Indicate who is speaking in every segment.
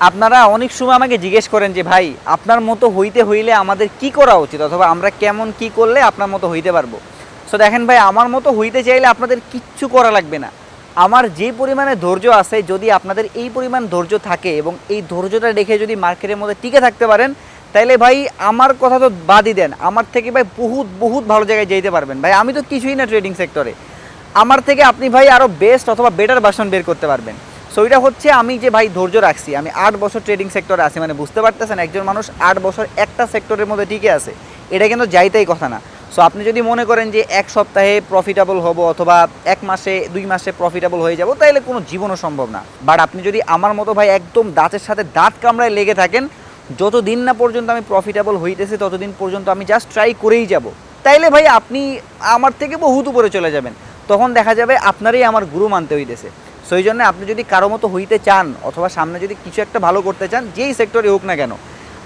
Speaker 1: আপনারা অনেক সময় আমাকে জিজ্ঞেস করেন যে ভাই আপনার মতো হইতে হইলে আমাদের কি করা উচিত, অথবা আমরা কেমন কি করলে আপনার মতো হইতে পারবো। সো দেখেন ভাই, আমার মতো হইতে চাইলে আপনাদের কিচ্ছু করা লাগবে না। আমার যে পরিমাণে ধৈর্য আছে, যদি আপনাদের এই পরিমাণ ধৈর্য থাকে এবং এই ধৈর্যটা রেখে যদি মার্কেটের মধ্যে টিকে থাকতে পারেন, তাইলে ভাই আমার কথা তো বাদই দেন, আমার থেকে ভাই বহুত বহুত ভালো জায়গায় যেতে পারবেন। ভাই আমি তো কিছুই না ট্রেডিং সেক্টরে, আমার থেকে আপনি ভাই আরও বেস্ট অথবা বেটার ভার্সন বের করতে পারবেন। সো এটা হচ্ছে আমি যে ভাই ধৈর্য রাখছি, আমি 8 বছর ট্রেডিং সেক্টরে আছি, মানে বুঝতে পারতেছেন একজন মানুষ 8 বছর একটা সেক্টরের মধ্যে টিকে আছে, এটা কিন্তু যাইতেই কথা না। সো আপনি যদি মনে করেন যে এক সপ্তাহে প্রফিটেবল হব অথবা 1 মাসে 2 মাসে প্রফিটেবল হয়ে যাব, তাহলে কোনো জীবনও সম্ভব না। বাট আপনি যদি আমার মতো ভাই একদম দাঁতের সাথে দাঁত কামড়ায় লেগে থাকেন, যতদিন না পর্যন্ত আমি প্রফিটেবল হইতেছি ততদিন পর্যন্ত আমি জাস্ট ট্রাই করেই যাব, তাইলে ভাই আপনি আমার থেকে বহুত উপরে চলে যাবেন। তখন দেখা যাবে আপনারই আমার গুরু মানতে হইতেছে। সো এই জন্য আপনি যদি কারো মতো হইতে চান অথবা সামনে যদি কিছু একটা ভালো করতে চান, যেই সেক্টরে হোক না কেন,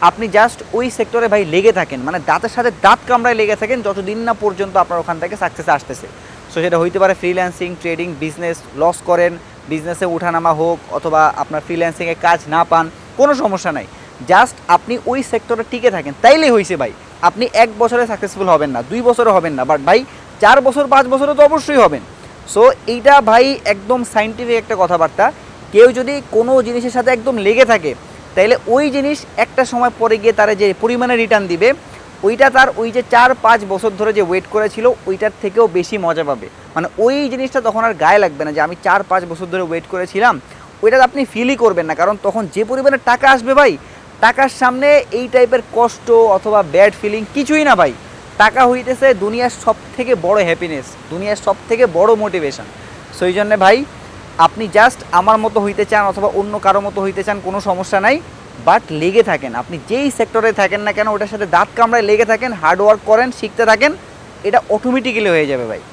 Speaker 1: আপনি জাস্ট ওই সেক্টরে ভাই লেগে থাকেন, মানে দাঁতের সাথে দাঁত কামড়ায় লেগে থাকেন যতদিন না পর্যন্ত আপনার ওখান থেকে সাকসেস আসতেছে। সো সেটা হইতে পারে ফ্রিল্যান্সিং, ট্রেডিং, বিজনেস, লস করেন, বিজনেসে উঠানামা হোক, অথবা আপনার ফ্রিল্যান্সিংয়ে কাজ না পান, কোনো সমস্যা নাই। জাস্ট আপনি ওই সেক্টরে টিকে থাকেন, তাইলেই হয়েছে ভাই। আপনি 1 বছরে সাকসেসফুল হবেন না, 2 বছরে হবেন না, বাট ভাই 4 বছর 5 বছরে তো অবশ্যই হবেন। সো এইটা ভাই একদম সাইন্টিফিক একটা কথাবার্তা। কেউ যদি কোনো জিনিসের সাথে একদম লেগে থাকে, তাইলে ওই জিনিস একটা সময় পরে গিয়ে তারা যে পরিমাণে রিটার্ন দিবে, ওইটা তার ওই যে 4-5 বছর ধরে যে ওয়েট করেছিল ওইটার থেকেও বেশি মজা পাবে। মানে ওই জিনিসটা তখন আর গায়ে লাগবে না যে আমি 4-5 বছর ধরে ওয়েট করেছিলাম, ওইটা আপনি ফিলই করবেন না। কারণ তখন যে পরিমাণে টাকা আসবে ভাই, টাকার সামনে এই টাইপের কষ্ট অথবা ব্যাড ফিলিং কিছুই না ভাই। টাকা হইতেছে দুনিয়ার সব থেকে বড় হ্যাপিনেস, দুনিয়ার সব থেকে বড় মোটিভেশন। সো এই জন্যে ভাই, আপনি জাস্ট আমার মতো হইতে চান অথবা অন্য কারো মতো হইতে চান, কোনো সমস্যা নাই, বাট লেগে থাকেন। আপনি যেই সেক্টরে থাকেন না কেন, ওটার সাথে দাঁত কামড়ায় লেগে থাকেন, হার্ড ওয়ার্ক করেন, শিখতে থাকেন, এটা অটোমেটিক্যালি হয়ে যাবে ভাই।